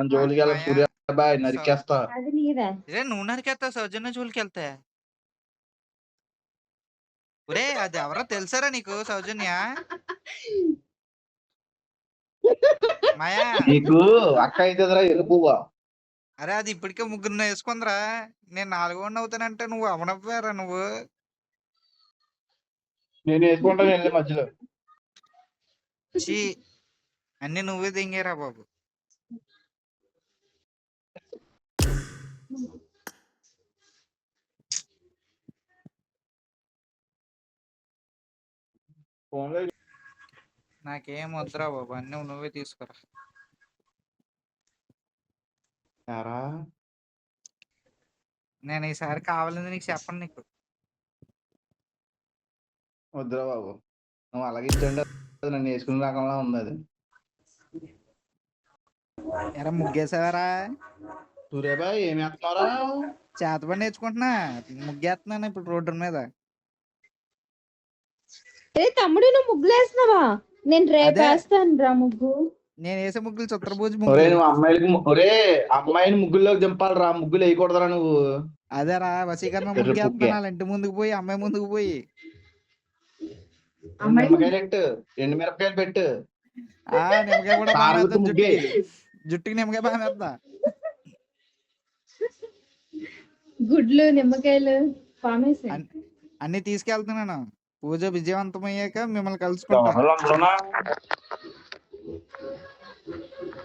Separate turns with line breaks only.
మన జోలికి వెళ్ళ
మాయా
సూర్యాబాయ్ నరికేస్తా.
అది నీదా?
నువ్వు నరికేస్తావు సౌజన్య జోలికి వెళ్తే. ఒరే అది ఎవరో తెలుసారా నీకు సౌజన్య? మాయా
నీకు అక్క అవుతుందిరా ఎరుపువ్వా.
అరే అది ఇప్పటికే ముగ్గురు వేసుకుందిరా. నేను 4 అవుతానంటే నువ్వు అవనవ్వారా నువ్వు?
నేను వేసుకుంటాను వెళ్ళి మధ్యలో.
చీ అన్ని నువ్వే దింగేరా బాబు.
ఫోన్లో
నాకేం వద్దురా బాబు, అన్ని నువ్వే తీసుకురా.
యారా
నేను ఈసారి కావాలని నీకు చెప్పను నీకు.
వద్దురా బాబు, నువ్వు అలాగే ఇచ్చండి. నన్ను వేసుకునే రకంలా ఉంది అది.
ఎరా ముగ్గేసావరా?
సూర్యాబాయ్ ఏం వేస్తున్నారా?
చేతపడి నేర్చుకుంటున్నా, ముగ్గేస్తున్నాను ఇప్పుడు రోడ్డు మీద.
ఏ తమ్ముడు నువ్వు ముగ్గులు వేస్తున్నావా? నేను రేపు
అదే.
వేస్తాను రా ముగ్గు.
నేను వేసే ముగ్గులు చిత్రభూజ
ఒరే
ముగ్గులు.
నువ్వు అమ్మాయిని ముగ్గుల్లోకి దింపాలరా, ముగ్గులు వేయకూడదురా నువ్వు.
అదేరా వసీకరణ
ఎర్ర
ముగ్గేస్తున్నాను
పుగ్గే.
వాళ్ళ ఇంటి ముందుకు పోయి, అమ్మాయి ముందుకు పోయి.
నిమ్మకాయలు పెట్టు, ఎండు మిరపకాయలు పెట్టు.
నిమ్మకాయ కూడా బాగా
కారుతో
వేస్తాను
ముగ్గే.
జుట్టుకి నిమ్మకాయ బాగా వేస్తా.
గుడ్లు నిమ్మకాయలు పామేసి
అన్ని తీసుకెళ్తున్నాను. పూజ విజయవంతం అయ్యాక మిమ్మల్ని కలుసుకుంటా.
ఎవరు అందులోనా?